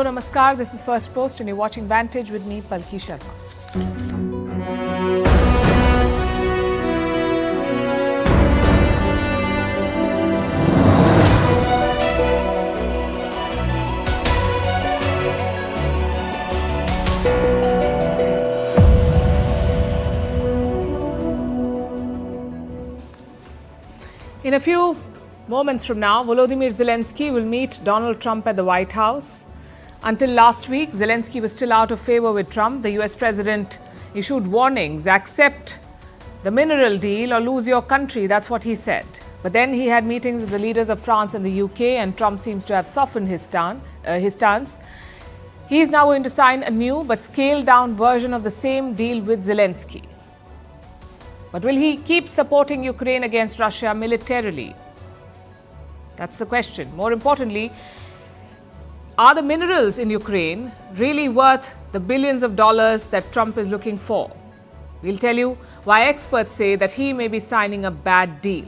namaskar. This is Firstpost and you're watching Vantage with me, Palki Sharma. In a few moments from now, Volodymyr Zelensky will meet Donald Trump at the White House. Until last week, Zelensky was still out of favor with Trump. The US president issued warnings: accept the mineral deal or lose your country. That's what he said. But then he had meetings with the leaders of France and the UK, and Trump seems to have softened his stance. He is now going to sign a new but scaled down version of the same deal with Zelensky. But will he keep supporting Ukraine against Russia militarily? That's the question. More importantly, are the minerals in Ukraine really worth the billions of dollars that Trump is looking for? We'll tell you why experts say that he may be signing a bad deal.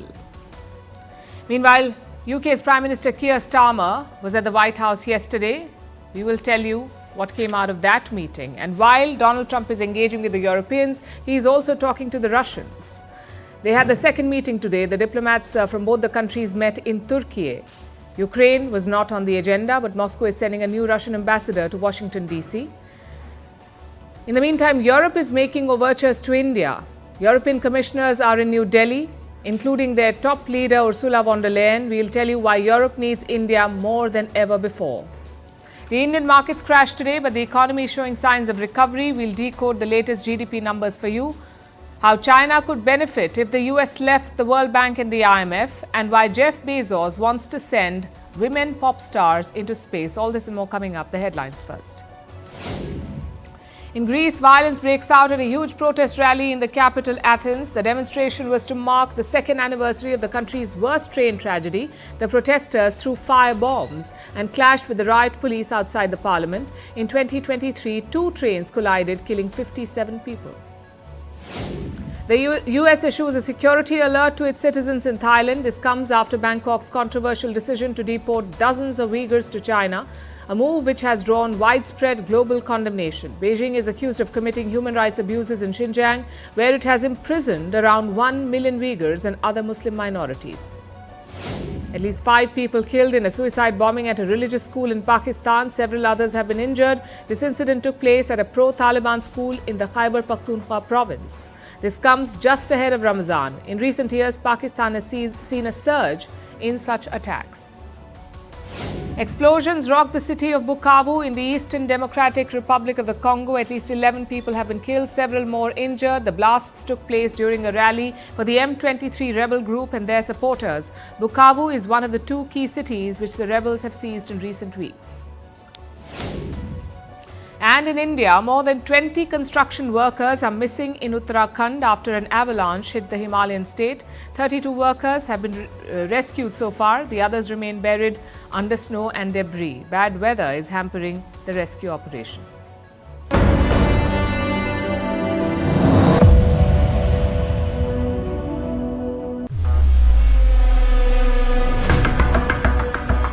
Meanwhile, UK's Prime Minister Keir Starmer was at the White House yesterday. We will tell you what came out of that meeting. And while Donald Trump is engaging with the Europeans, he is also talking to the Russians. They had the second meeting today. The diplomats from both the countries met in Turkey. Ukraine was not on the agenda, but Moscow is sending a new Russian ambassador to Washington, D.C. In the meantime, Europe is making overtures to India. European commissioners are in New Delhi, including their top leader, Ursula von der Leyen. We'll tell you why Europe needs India more than ever before. The Indian markets crashed today, but the economy is showing signs of recovery. We'll decode the latest GDP numbers for you. How China could benefit if the US left the World Bank and the IMF, and why Jeff Bezos wants to send women pop stars into space. All this and more coming up. The headlines first. In Greece, violence breaks out at a huge protest rally in the capital, Athens. The demonstration was to mark the second anniversary of the country's worst train tragedy. The protesters threw fire bombs and clashed with the riot police outside the parliament. In 2023, 2 trains collided, killing 57 people. The US issues a security alert to its citizens in Thailand. This comes after Bangkok's controversial decision to deport dozens of Uyghurs to China, a move which has drawn widespread global condemnation. Beijing is accused of committing human rights abuses in Xinjiang, where it has imprisoned around 1 million Uyghurs and other Muslim minorities. At least 5 people killed in a suicide bombing at a religious school in Pakistan. Several others have been injured. This incident took place at a pro-Taliban school in the Khyber Pakhtunkhwa province. This comes just ahead of Ramadan. In recent years, Pakistan has seen a surge in such attacks. Explosions rocked the city of Bukavu in the Eastern Democratic Republic of the Congo. At least 11 people have been killed, several more injured. The blasts took place during a rally for the M23 rebel group and their supporters. Bukavu is one of the 2 key cities which the rebels have seized in recent weeks. And in India, more than 20 construction workers are missing in Uttarakhand after an avalanche hit the Himalayan state. 32 workers have been rescued so far. The others remain buried under snow and debris. Bad weather is hampering the rescue operation.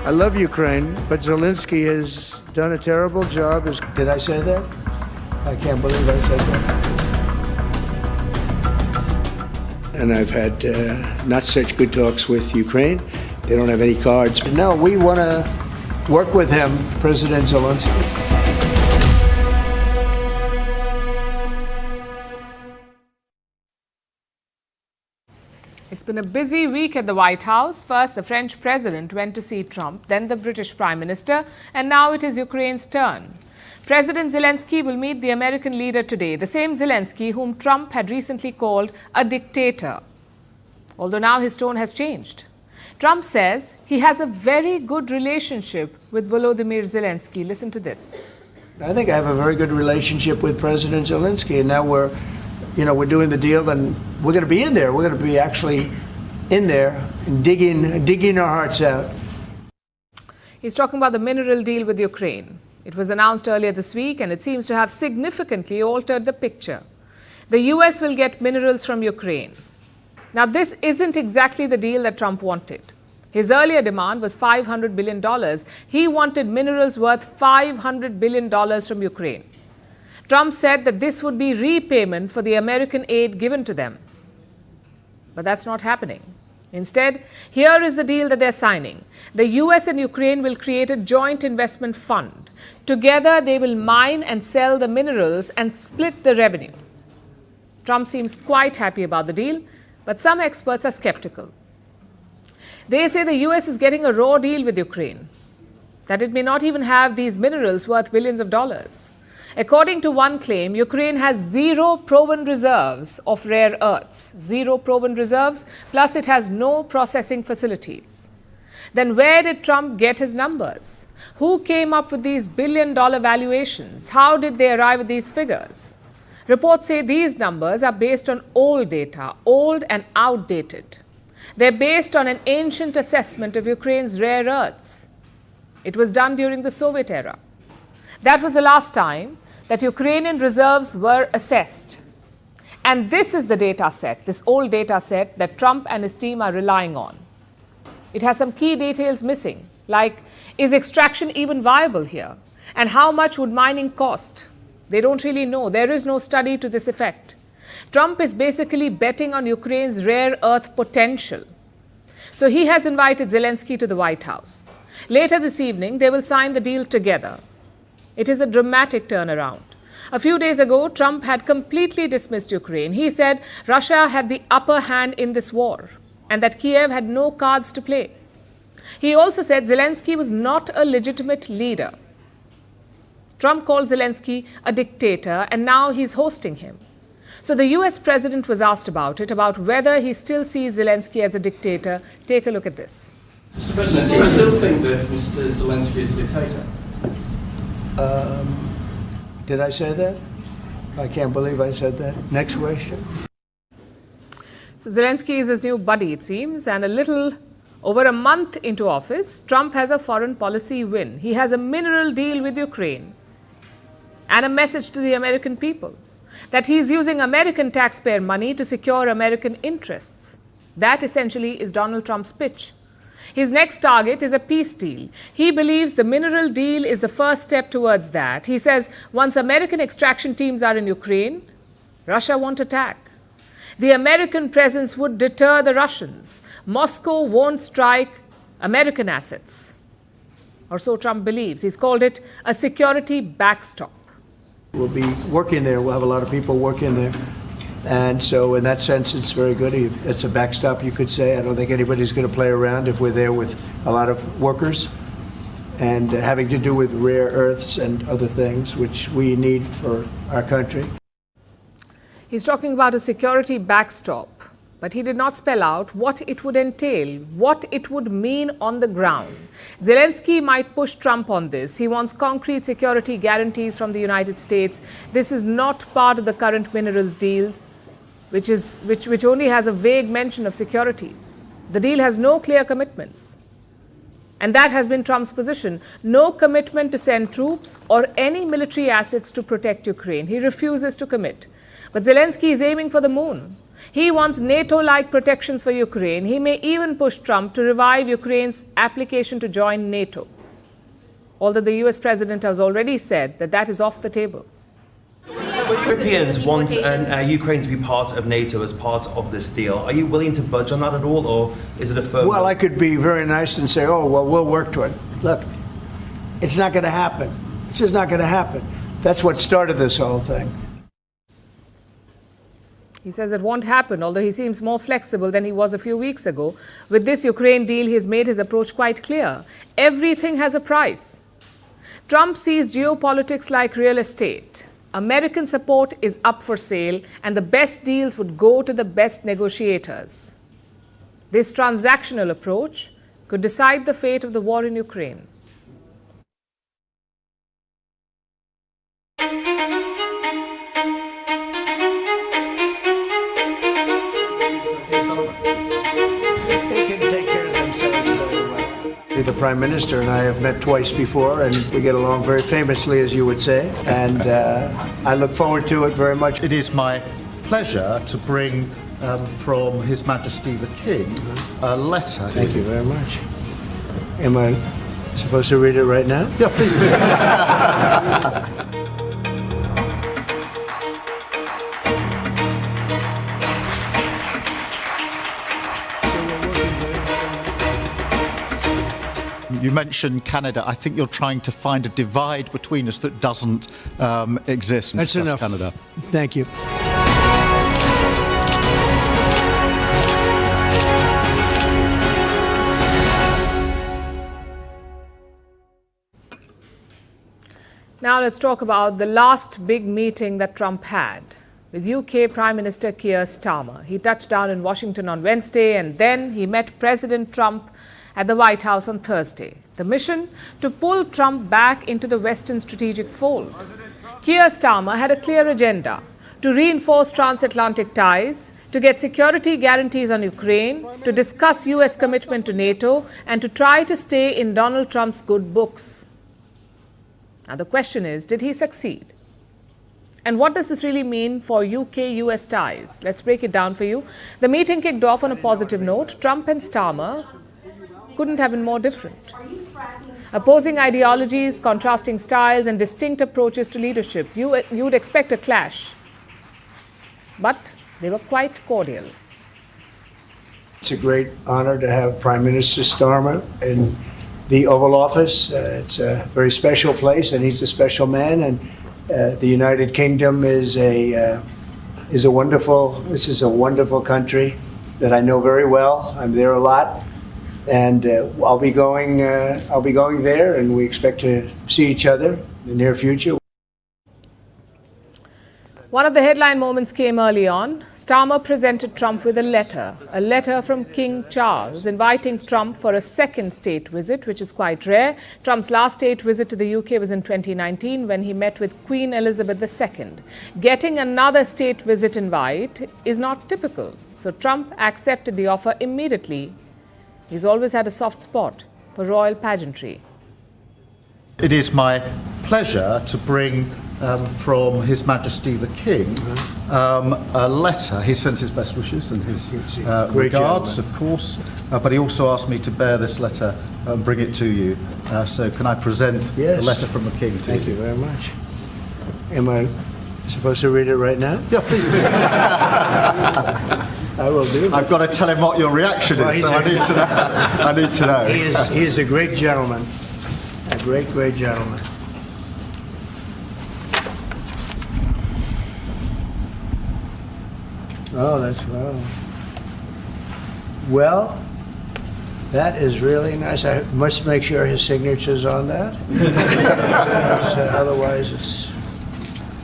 I love Ukraine, but Zelensky has done a terrible job. Did I say that? I can't believe I said that. And I've had not such good talks with Ukraine. They don't have any cards. No, we want to work with him, President Zelensky. It's been a busy week at the White House. First, the French president went to see Trump, then the British Prime Minister, and now it is Ukraine's turn. President Zelensky will meet the American leader today, the same Zelensky whom Trump had recently called a dictator. Although now his tone has changed. Trump says he has a very good relationship with Volodymyr Zelensky. Listen to this. I think I have a very good relationship with President Zelensky, and now we're doing the deal, and we're going to be in there. We're going to be actually in there and digging our hearts out. He's talking about the mineral deal with Ukraine. It was announced earlier this week, and it seems to have significantly altered the picture. The US will get minerals from Ukraine. Now, this isn't exactly the deal that Trump wanted. His earlier demand was $500 billion. He wanted minerals worth $500 billion from Ukraine. Trump said that this would be repayment for the American aid given to them. But that's not happening. Instead, here is the deal that they're signing. The US and Ukraine will create a joint investment fund. Together, they will mine and sell the minerals and split the revenue. Trump seems quite happy about the deal, but some experts are skeptical. They say the US is getting a raw deal with Ukraine, that it may not even have these minerals worth billions of dollars. According to one claim, Ukraine has zero proven reserves of rare earths, zero proven reserves, plus it has no processing facilities. Then where did Trump get his numbers? Who came up with these billion-dollar valuations? How did they arrive at these figures? Reports say these numbers are based on old data, old and outdated. They're based on an ancient assessment of Ukraine's rare earths. It was done during the Soviet era. That was the last time that Ukrainian reserves were assessed. And this is the data set, this old data set that Trump and his team are relying on. It has some key details missing, like, is extraction even viable here? And how much would mining cost? They don't really know. There is no study to this effect. Trump is basically betting on Ukraine's rare earth potential. So he has invited Zelensky to the White House. Later this evening, they will sign the deal together. It is a dramatic turnaround. A few days ago, Trump had completely dismissed Ukraine. He said Russia had the upper hand in this war and that Kyiv had no cards to play. He also said Zelensky was not a legitimate leader. Trump called Zelensky a dictator, and now he's hosting him. So the US president was asked about it, about whether he still sees Zelensky as a dictator. Take a look at this. Mr. President, do you still think that Mr. Zelensky is a dictator? Did I say that? I can't believe I said that. Next question. So Zelensky is his new buddy, it seems, and a little over a month into office, Trump has a foreign policy win. He has a mineral deal with Ukraine and a message to the American people that he's using American taxpayer money to secure American interests. That essentially is Donald Trump's pitch. His next target is a peace deal. He believes the mineral deal is the first step towards that. He says once American extraction teams are in Ukraine, Russia won't attack. The American presence would deter the Russians. Moscow won't strike American assets. Or so Trump believes. He's called it a security backstop. We'll be working there. We'll have a lot of people working there. And so in that sense, it's very good. It's a backstop, you could say. I don't think anybody's going to play around if we're there with a lot of workers and having to do with rare earths and other things, which we need for our country. He's talking about a security backstop, but he did not spell out what it would entail, what it would mean on the ground. Zelensky might push Trump on this. He wants concrete security guarantees from the United States. This is not part of the current minerals deal, which only has a vague mention of security. The deal has no clear commitments. And that has been Trump's position. No commitment to send troops or any military assets to protect Ukraine. He refuses to commit. But Zelensky is aiming for the moon. He wants NATO-like protections for Ukraine. He may even push Trump to revive Ukraine's application to join NATO. Although the US president has already said that that is off the table. Europeans want Ukraine to be part of NATO as part of this deal. Are you willing to budge on that at all, or is it a firm? Well, I could be very nice and say, oh, well, we'll work to it. Look, it's not going to happen. It's just not going to happen. That's what started this whole thing. He says it won't happen, although he seems more flexible than he was a few weeks ago. With this Ukraine deal, he's made his approach quite clear. Everything has a price. Trump sees geopolitics like real estate. American support is up for sale, and the best deals would go to the best negotiators. This transactional approach could decide the fate of the war in Ukraine. The Prime Minister and I have met twice before, and we get along very famously, as you would say, and I look forward to it very much. It is my pleasure to bring from His Majesty the King a letter. Thank you very much. Am I supposed to read it right now? Yeah, please do. You mentioned Canada. I think you're trying to find a divide between us that doesn't exist. And That's discuss enough. Canada. Thank you. Now let's talk about the last big meeting that Trump had with UK Prime Minister Keir Starmer. He touched down in Washington on Wednesday and then he met President Trump at the White House on Thursday. The mission to pull Trump back into the Western strategic fold. Keir Starmer had a clear agenda to reinforce transatlantic ties, to get security guarantees on Ukraine, to discuss US commitment to NATO, and to try to stay in Donald Trump's good books. Now the question is, did he succeed? And what does this really mean for UK-US ties? Let's break it down for you. The meeting kicked off on a positive note. Trump and Starmer couldn't have been more different. Opposing ideologies, contrasting styles, and distinct approaches to leadership. You'd expect a clash. But they were quite cordial. It's a great honor to have Prime Minister Starmer in the Oval Office. It's a very special place, and he's a special man. And the United Kingdom is a wonderful country that I know very well. I'm there a lot. And I'll be going there, and we expect to see each other in the near future. One of the headline moments came early on. Starmer presented Trump with a letter from King Charles, inviting Trump for a second state visit, which is quite rare. Trump's last state visit to the UK was in 2019 when he met with Queen Elizabeth II. Getting another state visit invite is not typical, so Trump accepted the offer immediately. He's always had a soft spot for royal pageantry. It is my pleasure to bring from His Majesty the King a letter. He sends his best wishes and his regards, of course, but he also asked me to bear this letter and bring it to you. So can I present the letter from the King to you? Thank you very much. Am I supposed to read it right now? Yeah, please do. I will do. I've got to tell him what your reaction is, so I need to know. He is a great gentleman, a great gentleman. Oh, that's well. That is really nice. I must make sure his signature's on that. Otherwise, it's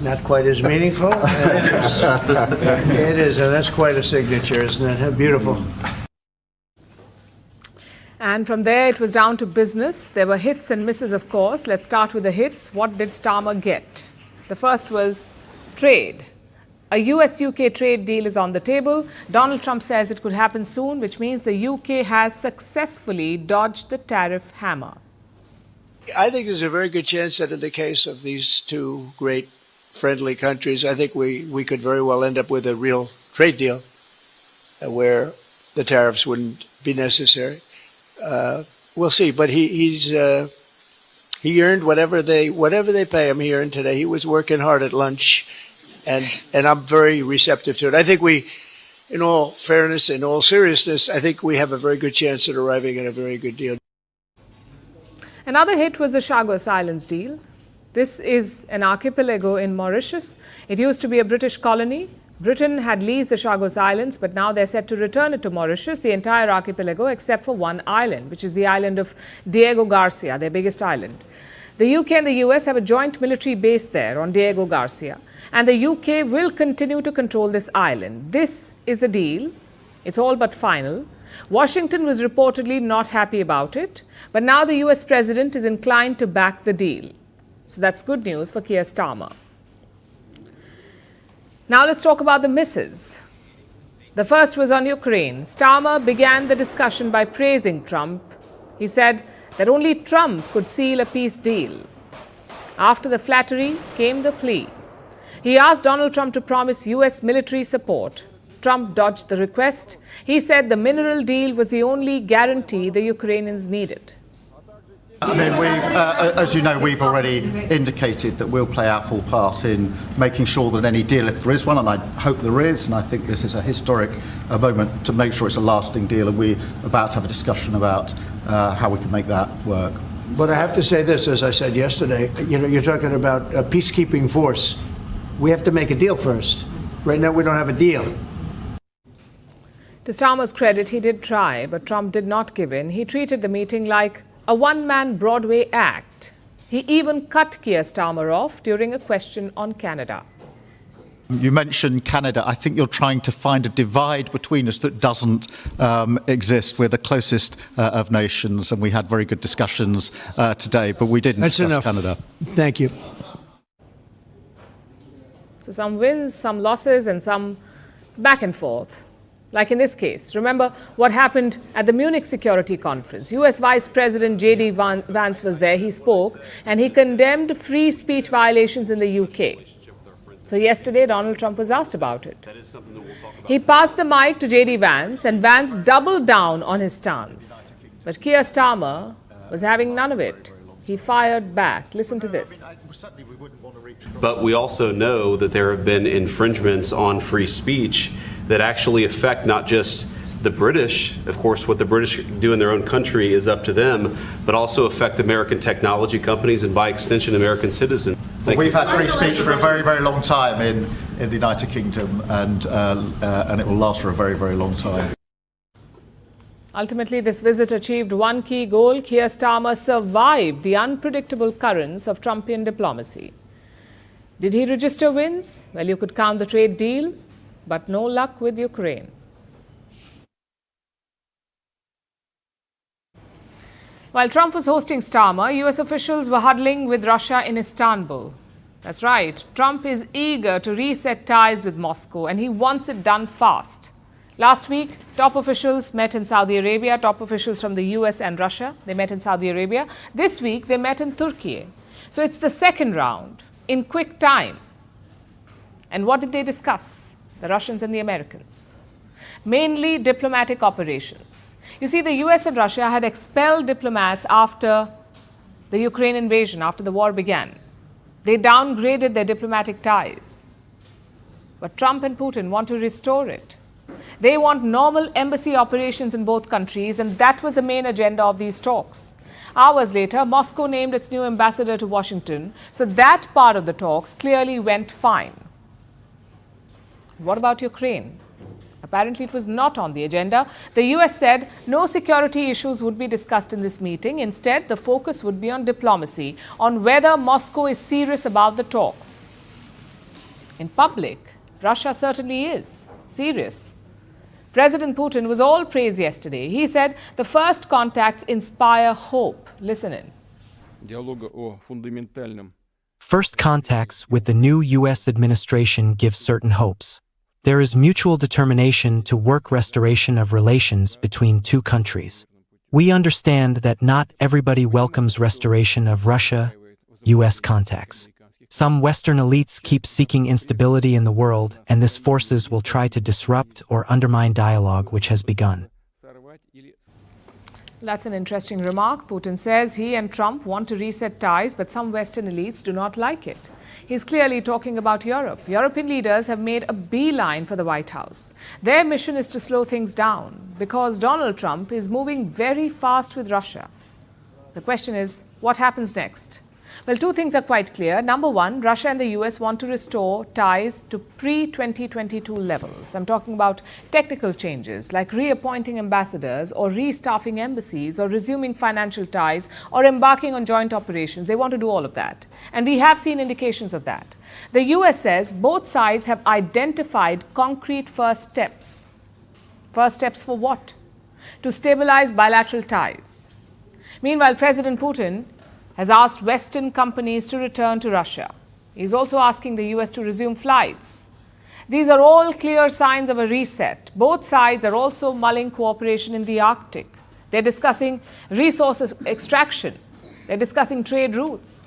not quite as meaningful. It is, and that's quite a signature, isn't it? Beautiful. And from there, it was down to business. There were hits and misses, of course. Let's start with the hits. What did Starmer get? The first was trade. A US-UK trade deal is on the table. Donald Trump says it could happen soon, which means the UK has successfully dodged the tariff hammer. I think there's a very good chance that in the case of these two great friendly countries, I think we could very well end up with a real trade deal where the tariffs wouldn't be necessary. We'll see, but he earned whatever they pay him. He earned today. He was working hard at lunch, and I'm very receptive to it. I think in all fairness, in all seriousness, I think we have a very good chance at arriving at a very good deal. Another hit was the Chagos Islands deal. This is an archipelago in Mauritius. It used to be a British colony. Britain had leased the Chagos Islands, but now they're set to return it to Mauritius, the entire archipelago, except for one island, which is the island of Diego Garcia, their biggest island. The UK and the US have a joint military base there on Diego Garcia, and the UK will continue to control this island. This is the deal. It's all but final. Washington was reportedly not happy about it, but now the US president is inclined to back the deal. So that's good news for Keir Starmer. Now let's talk about the misses. The first was on Ukraine. Starmer began the discussion by praising Trump. He said that only Trump could seal a peace deal. After the flattery came the plea. He asked Donald Trump to promise US military support. Trump dodged the request. He said the mineral deal was the only guarantee the Ukrainians needed. I mean, as you know, we've already indicated that we'll play our full part in making sure that any deal, if there is one, and I hope there is, and I think this is a historic moment to make sure it's a lasting deal, and we're about to have a discussion about how we can make that work. But I have to say this, as I said yesterday, you're talking about a peacekeeping force. We have to make a deal first. Right now, we don't have a deal. To Starmer's credit, he did try, but Trump did not give in. He treated the meeting like a one-man Broadway act. He even cut Keir Starmer off during a question on Canada. You mentioned Canada. I think you're trying to find a divide between us that doesn't exist. We're the closest of nations, and we had very good discussions today, but we didn't discuss Canada. Thank you. So some wins, some losses, and some back and forth. Like in this case, remember what happened at the Munich Security Conference. US Vice President J.D. Vance was there. He spoke and he condemned free speech violations in the UK. So yesterday, Donald Trump was asked about it. He passed the mic to J.D. Vance, and Vance doubled down on his stance. But Keir Starmer was having none of it. He fired back. Listen to this. But we also know that there have been infringements on free speech that actually affect not just the British, of course, what the British do in their own country is up to them, but also affect American technology companies and by extension American citizens. We've had free speech for a very, very long time in the United Kingdom, and it will last for a very, very long time. Ultimately, this visit achieved one key goal. Keir Starmer survived the unpredictable currents of Trumpian diplomacy. Did he register wins? Well, you could count the trade deal, but no luck with Ukraine. While Trump was hosting Starmer, US officials were huddling with Russia in Istanbul. That's right, Trump is eager to reset ties with Moscow, and he wants it done fast. Last week, top officials met in Saudi Arabia, top officials from the US and Russia. They met in Saudi Arabia. This week, they met in Turkey. So it's the second round in quick time. And what did they discuss? The Russians and the Americans. Mainly diplomatic operations. You see, the US and Russia had expelled diplomats after the Ukraine invasion, after the war began. They downgraded their diplomatic ties. But Trump and Putin want to restore it. They want normal embassy operations in both countries, and that was the main agenda of these talks. Hours later, Moscow named its new ambassador to Washington, so that part of the talks clearly went fine. What about Ukraine? Apparently, it was not on the agenda. The US said no security issues would be discussed in this meeting. Instead, the focus would be on diplomacy, on whether Moscow is serious about the talks. In public, Russia certainly is serious. President Putin was all praise yesterday. He said the first contacts inspire hope. Listen in. First contacts with the new U.S. administration give certain hopes. There is mutual determination to work restoration of relations between two countries. We understand that not everybody welcomes restoration of Russia-U.S. contacts. Some Western elites keep seeking instability in the world, and this forces will try to disrupt or undermine dialogue which has begun. That's an interesting remark. Putin says he and Trump want to reset ties, but some Western elites do not like it. He's clearly talking about Europe. European leaders have made a beeline for the White House. Their mission is to slow things down because Donald Trump is moving very fast with Russia. The question is, what happens next? Well, two things are quite clear. Number one, Russia and the US want to restore ties to pre-2022 levels. I'm talking about technical changes like reappointing ambassadors or restaffing embassies or resuming financial ties or embarking on joint operations. They want to do all of that. And we have seen indications of that. The US says both sides have identified concrete first steps. First steps for what? To stabilize bilateral ties. Meanwhile, President Putin has asked Western companies to return to Russia. He's also asking the US to resume flights. These are all clear signs of a reset. Both sides are also mulling cooperation in the Arctic. They're discussing resources extraction. They're discussing trade routes.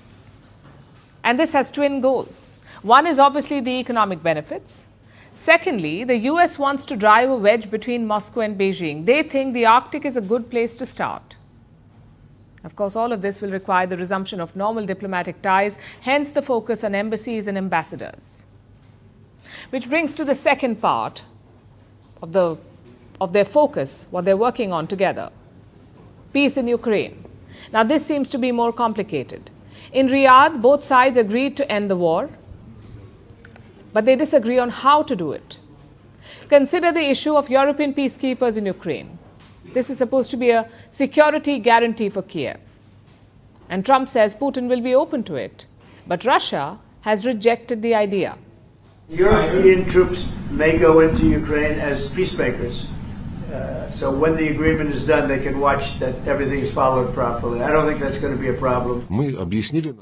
And this has twin goals. One is obviously the economic benefits. Secondly, the US wants to drive a wedge between Moscow and Beijing. They think the Arctic is a good place to start. Of course, all of this will require the resumption of normal diplomatic ties, hence the focus on embassies and ambassadors. Which brings to the second part of their focus, what they're working on together. Peace in Ukraine. Now, this seems to be more complicated. In Riyadh, both sides agreed to end the war, but they disagree on how to do it. Consider the issue of European peacekeepers in Ukraine. This is supposed to be a security guarantee for Kyiv. And Trump says Putin will be open to it. But Russia has rejected the idea. European troops may go into Ukraine as peacemakers. So when the agreement is done, they can watch that everything is followed properly. I don't think that's going to be a problem.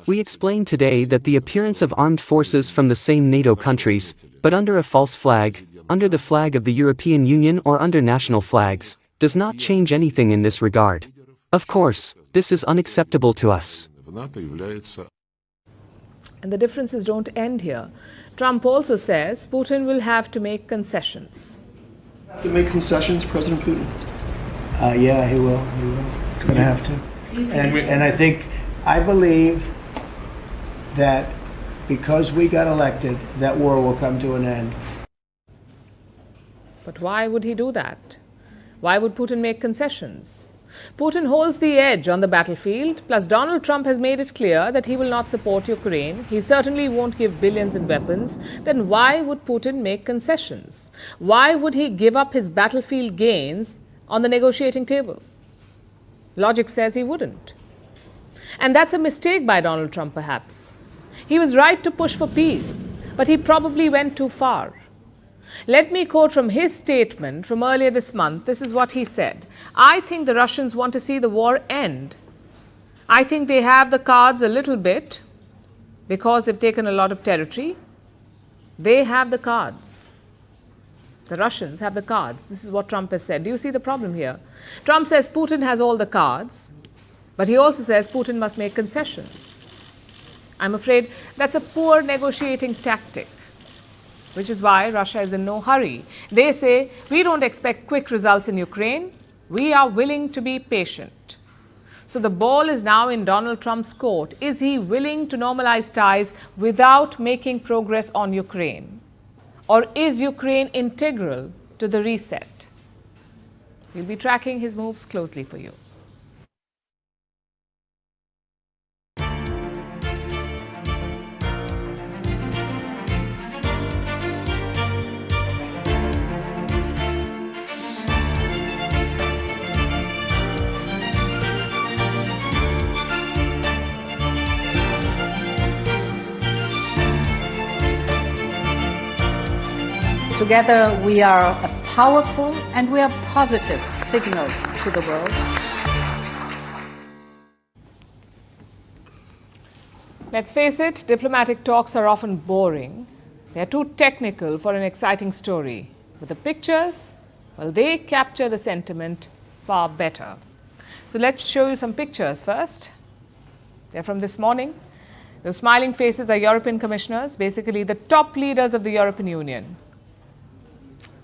We explained today that the appearance of armed forces from the same NATO countries, but under a false flag, under the flag of the European Union or under national flags, does not change anything in this regard. Of course, this is unacceptable to us. And the differences don't end here. Trump also says Putin will have to make concessions. To make concessions, President Putin? Yeah, he will. He will. He's going to have to. And I believe that because we got elected, that war will come to an end. But why would he do that? Why would Putin make concessions? Putin holds the edge on the battlefield, plus Donald Trump has made it clear that he will not support Ukraine. He certainly won't give billions in weapons. Then why would Putin make concessions? Why would he give up his battlefield gains on the negotiating table? Logic says he wouldn't. And that's a mistake by Donald Trump, perhaps. He was right to push for peace, but he probably went too far. Let me quote from his statement from earlier this month. This is what he said. I think the Russians want to see the war end. I think they have the cards a little bit because they've taken a lot of territory. They have the cards. The Russians have the cards. This is what Trump has said. Do you see the problem here? Trump says Putin has all the cards, but he also says Putin must make concessions. I'm afraid that's a poor negotiating tactic, which is why Russia is in no hurry. They say, we don't expect quick results in Ukraine. We are willing to be patient. So the ball is now in Donald Trump's court. Is he willing to normalize ties without making progress on Ukraine? Or is Ukraine integral to the reset? We'll be tracking his moves closely for you. Together we are a powerful and we are positive signal to the world. Let's face it, diplomatic talks are often boring. They're too technical for an exciting story. But the pictures, well, they capture the sentiment far better. So let's show you some pictures first. They're from this morning. The smiling faces are European commissioners, basically the top leaders of the European Union.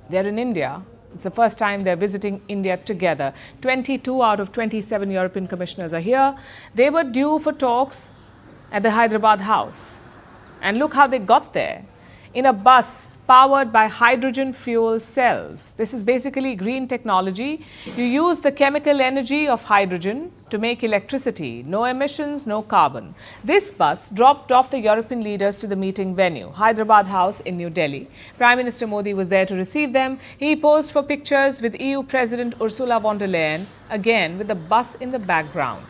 They're in India. It's the first time they're visiting India together. 22 out of 27 European commissioners are here. They were due for talks at the Hyderabad house. And look how they got there. In a bus powered by hydrogen fuel cells. This is basically green technology. You use the chemical energy of hydrogen to make electricity. No emissions, no carbon. This bus dropped off the European leaders to the meeting venue, Hyderabad House in New Delhi. Prime Minister Modi was there to receive them. He posed for pictures with EU President Ursula von der Leyen, again with the bus in the background.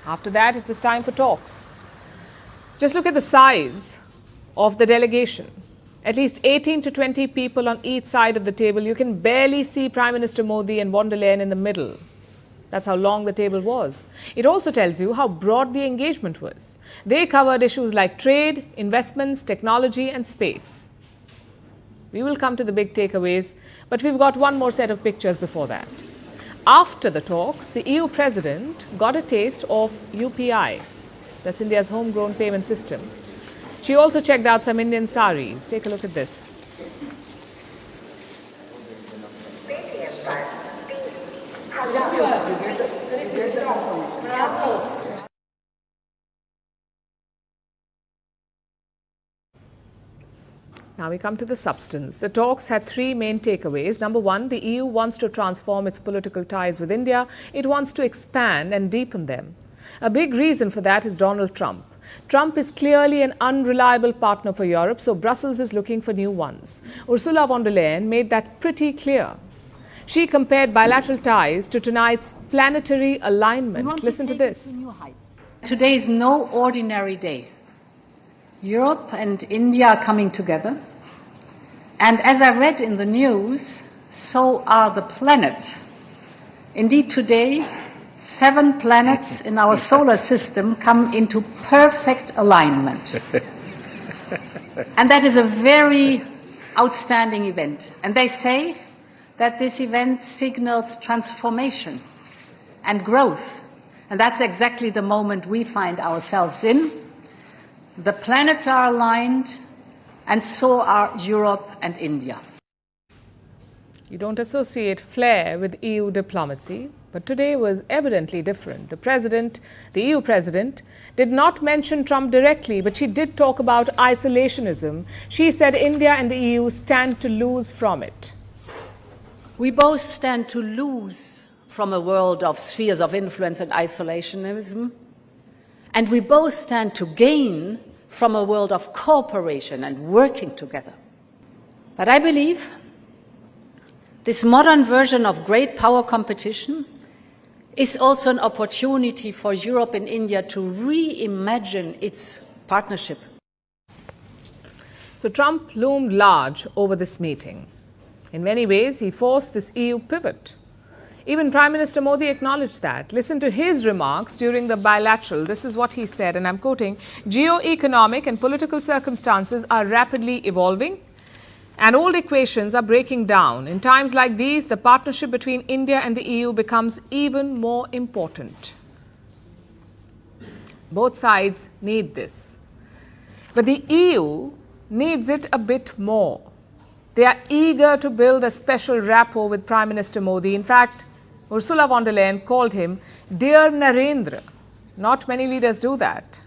After that, it was time for talks. Just look at the size of the delegation. At least 18 to 20 people on each side of the table. You can barely see Prime Minister Modi and von der Leyen in the middle. That's how long the table was. It also tells you how broad the engagement was. They covered issues like trade, investments, technology, and space. We will come to the big takeaways, but we've got one more set of pictures before that. After the talks, the EU president got a taste of UPI. That's India's homegrown payment system. She also checked out some Indian saris. Take a look at this. Now we come to the substance. The talks had three main takeaways. Number one, the EU wants to transform its political ties with India. It wants to expand and deepen them. A big reason for that is Donald Trump. Trump is clearly an unreliable partner for Europe, so Brussels is looking for new ones. Ursula von der Leyen made that pretty clear. She compared bilateral ties to tonight's planetary alignment. Listen to this. Today is no ordinary day. Europe and India are coming together. And as I read in the news, so are the planets. Indeed, today, 7 planets in our solar system come into perfect alignment. And that is a very outstanding event. And they say that this event signals transformation and growth. And that's exactly the moment we find ourselves in. The planets are aligned, and so are Europe and India. You don't associate flair with EU diplomacy, but today was evidently different. The EU president, did not mention Trump directly, but she did talk about isolationism. She said India and the EU stand to lose from it. We both stand to lose from a world of spheres of influence and isolationism, and we both stand to gain from a world of cooperation and working together. But I believe this modern version of great power competition is also an opportunity for Europe and India to reimagine its partnership. So Trump loomed large over this meeting. In many ways, he forced this EU pivot. Even Prime Minister Modi acknowledged that. Listen to his remarks during the bilateral. This is what he said, and I'm quoting, "Geo-economic and political circumstances are rapidly evolving, and old equations are breaking down. In times like these, the partnership between India and the EU becomes even more important." Both sides need this. But the EU needs it a bit more. They are eager to build a special rapport with Prime Minister Modi. In fact, Ursula von der Leyen called him Dear Narendra. Not many leaders do that.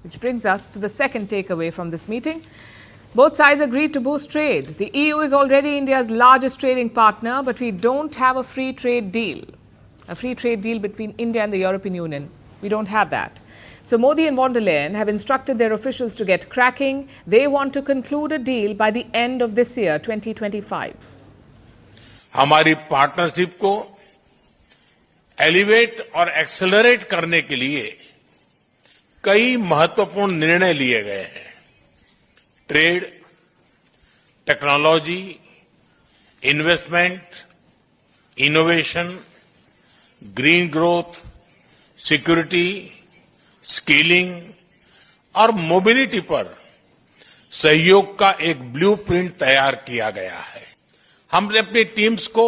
Which brings us to the second takeaway from this meeting. Both sides agreed to boost trade. The EU is already India's largest trading partner, but we don't have a free trade deal. A free trade deal between India and the European Union. We don't have that. So Modi and von der Leyen have instructed their officials to get cracking. They want to conclude a deal by the end of this year, 2025. हमारी partnership को elevate और accelerate करने के लिए कई महत्वपूर्ण निर्णय लिए गए हैं। Trade, technology, investment, innovation, green growth, security, skilling और मोबिलिटी पर सहयोग का एक ब्लूप्रिंट तैयार किया गया है। हमने अपनी टीम्स को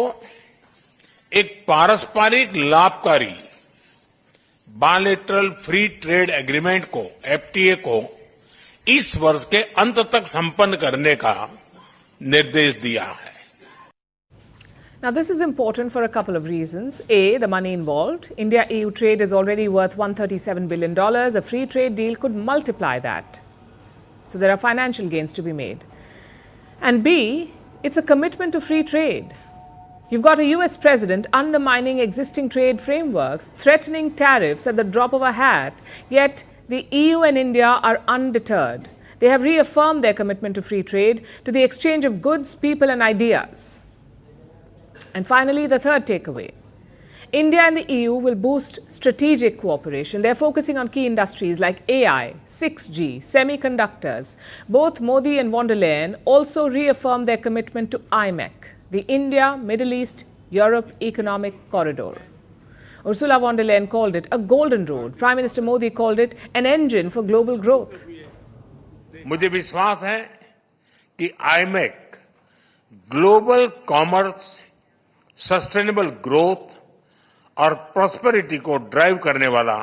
एक पारस्परिक लाभकारी बायलैटरल फ्री ट्रेड एग्रीमेंट को, एफटीए को इस वर्ष के अंत तक संपन्न करने का निर्देश दिया है। Now, this is important for a couple of reasons. A, the money involved. India-EU trade is already worth $137 billion. A free trade deal could multiply that. So there are financial gains to be made. And B, it's a commitment to free trade. You've got a US president undermining existing trade frameworks, threatening tariffs at the drop of a hat, yet the EU and India are undeterred. They have reaffirmed their commitment to free trade, to the exchange of goods, people and ideas. And finally, the third takeaway. India and the EU will boost strategic cooperation. They're focusing on key industries like AI, 6G, semiconductors. Both Modi and von der Leyen also reaffirmed their commitment to IMEC, the India, Middle East, Europe Economic Corridor. Ursula von der Leyen called it a golden road. Prime Minister Modi called it an engine for global growth. मुझे विश्वास है कि IMEC global commerce, sustainable growth और prosperity को drive करने वाला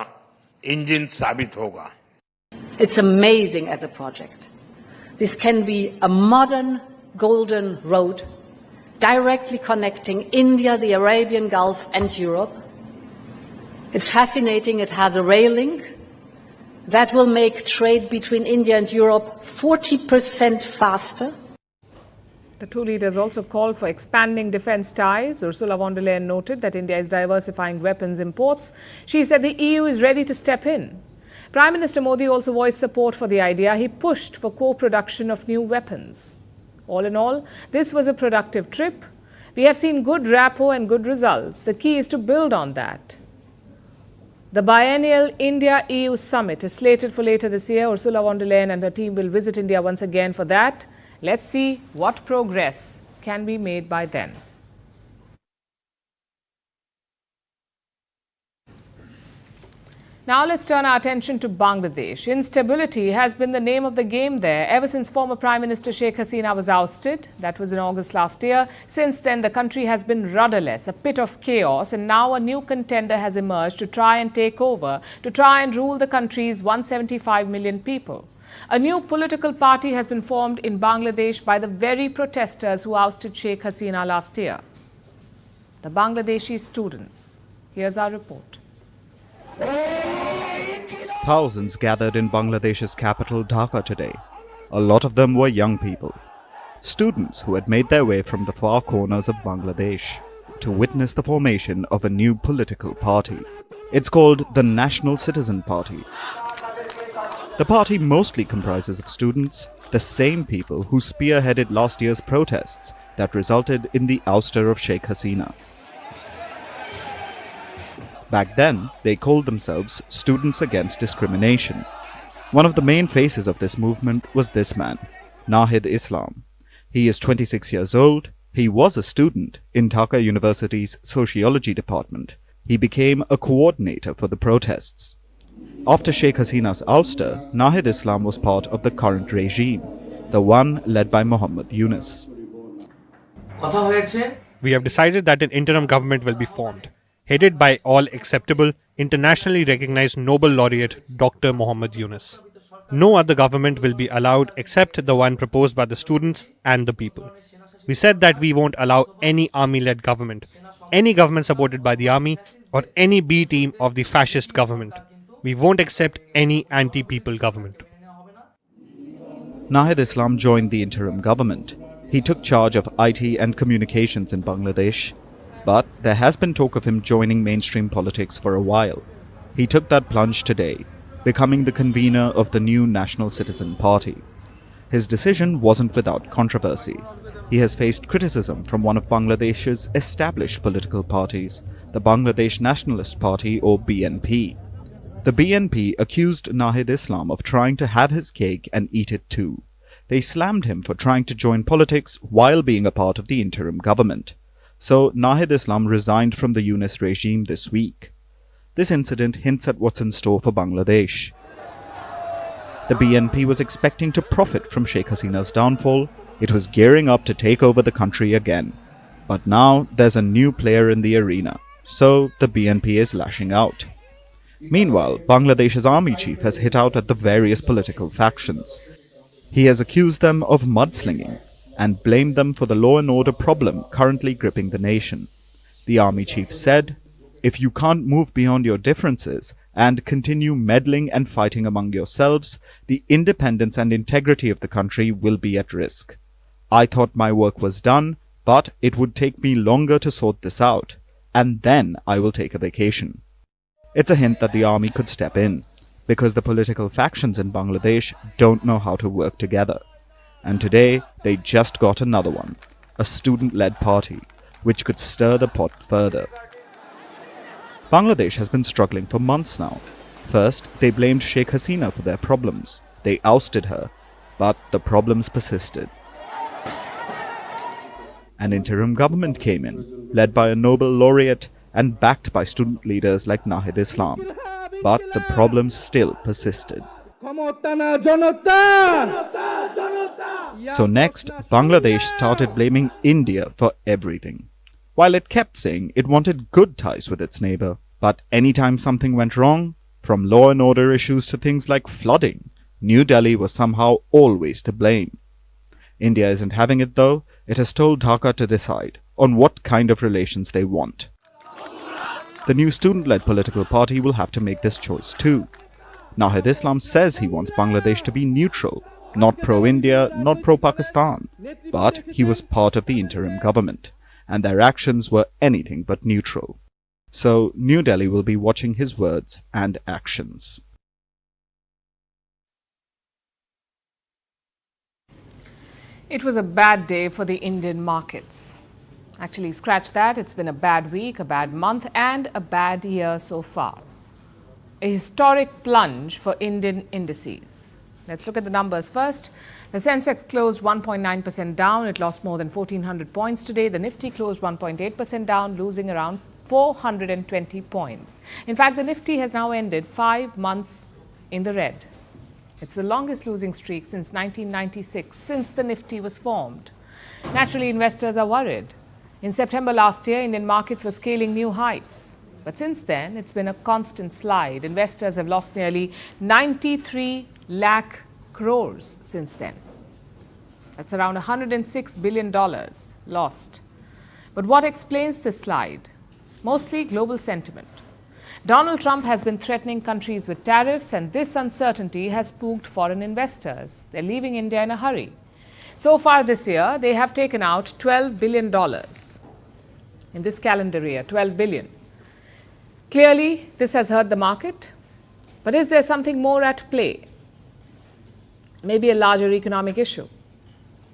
engine साबित होगा। It's amazing as a project. This can be a modern golden road directly connecting India, the Arabian Gulf, and Europe. It's fascinating. It has a rail link that will make trade between India and Europe 40% faster. The two leaders also called for expanding defence ties. Ursula von der Leyen noted that India is diversifying weapons imports. She said the EU is ready to step in. Prime Minister Modi also voiced support for the idea. He pushed for co-production of new weapons. All in all, this was a productive trip. We have seen good rapport and good results. The key is to build on that. The biennial India-EU summit is slated for later this year. Ursula von der Leyen and her team will visit India once again for that. Let's see what progress can be made by then. Now let's turn our attention to Bangladesh. Instability has been the name of the game there ever since former Prime Minister Sheikh Hasina was ousted. That was in August last year. Since then, the country has been rudderless, a pit of chaos, and now a new contender has emerged to try and take over, to try and rule the country's 175 million people. A new political party has been formed in Bangladesh by the very protesters who ousted Sheikh Hasina last year. The Bangladeshi students. Here's our report. Thousands gathered in Bangladesh's capital Dhaka today. A lot of them were young people, students who had made their way from the far corners of Bangladesh to witness the formation of a new political party. It's called the National Citizen Party. The party mostly comprises of students, the same people who spearheaded last year's protests that resulted in the ouster of Sheikh Hasina. Back then, they called themselves Students Against Discrimination. One of the main faces of this movement was this man, Nahid Islam. He is 26 years old. He was a student in Dhaka University's Sociology department. He became a coordinator for the protests. After Sheikh Hasina's ouster, Nahid Islam was part of the current regime, the one led by Muhammad Yunus. We have decided that an interim government will be formed, headed by all acceptable, internationally recognized Nobel laureate Dr. Muhammad Yunus. No other government will be allowed except the one proposed by the students and the people. We said that we won't allow any army-led government, any government supported by the army, or any B team of the fascist government. We won't accept any anti-people government. Nahid Islam joined the interim government. He took charge of IT and communications in Bangladesh. But there has been talk of him joining mainstream politics for a while. He took that plunge today, becoming the convener of the new National Citizen Party. His decision wasn't without controversy. He has faced criticism from one of Bangladesh's established political parties, the Bangladesh Nationalist Party or BNP. The BNP accused Nahid Islam of trying to have his cake and eat it too. They slammed him for trying to join politics while being a part of the interim government. So Nahid Islam resigned from the Yunus regime this week. This incident hints at what's in store for Bangladesh. The BNP was expecting to profit from Sheikh Hasina's downfall. It was gearing up to take over the country again. But now there's a new player in the arena, so the BNP is lashing out. Meanwhile, Bangladesh's army chief has hit out at the various political factions. He has accused them of mudslinging and blamed them for the law and order problem currently gripping the nation. The army chief said, "If you can't move beyond your differences and continue meddling and fighting among yourselves, the independence and integrity of the country will be at risk. I thought my work was done, but it would take me longer to sort this out, and then I will take a vacation." It's a hint that the army could step in, because the political factions in Bangladesh don't know how to work together. And today, they just got another one, a student-led party, which could stir the pot further. Bangladesh has been struggling for months now. First, they blamed Sheikh Hasina for their problems. They ousted her, but the problems persisted. An interim government came in, led by a Nobel laureate and backed by student leaders like Nahid Islam. But the problems still persisted. So next, Bangladesh started blaming India for everything. While it kept saying it wanted good ties with its neighbor, but anytime something went wrong, from law and order issues to things like flooding, New Delhi was somehow always to blame. India isn't having it though. It has told Dhaka to decide on what kind of relations they want. The new student-led political party will have to make this choice too. Nahid Islam says he wants Bangladesh to be neutral, not pro-India, not pro-Pakistan, but he was part of the interim government, and their actions were anything but neutral. So New Delhi will be watching his words and actions. It was a bad day for the Indian markets. Actually, scratch that, it's been a bad week, a bad month, and a bad year so far. A historic plunge for Indian indices. Let's look at the numbers first. The Sensex closed 1.9% down. It lost more than 1,400 points today. The Nifty closed 1.8% down, losing around 420 points. In fact, the Nifty has now ended 5 months in the red. It's the longest losing streak since 1996, since the Nifty was formed. Naturally, investors are worried. In September last year, Indian markets were scaling new heights. But since then, it's been a constant slide. Investors have lost nearly 93 lakh crores since then. That's around $106 billion lost. But what explains this slide? Mostly global sentiment. Donald Trump has been threatening countries with tariffs, and this uncertainty has spooked foreign investors. They're leaving India in a hurry. So far this year, they have taken out $12 billion. In this calendar year, $12 billion. Clearly, this has hurt the market. But is there something more at play? Maybe a larger economic issue.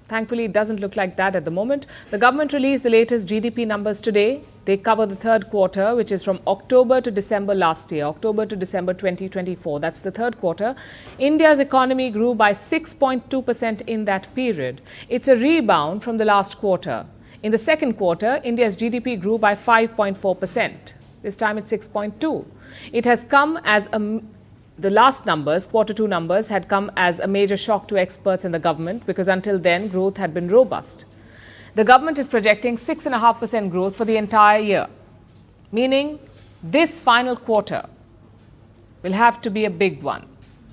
Thankfully, it doesn't look like that at the moment. The government released the latest GDP numbers today. They cover the third quarter, which is from October to December last year, October to December 2024. That's the third quarter. India's economy grew by 6.2% in that period. It's a rebound from the last quarter. In the second quarter, India's GDP grew by 5.4%. This time it's 6.2. It has come as the last numbers, quarter two numbers, had come as a major shock to experts in the government because until then, growth had been robust. The government is projecting 6.5% growth for the entire year, meaning this final quarter will have to be a big one.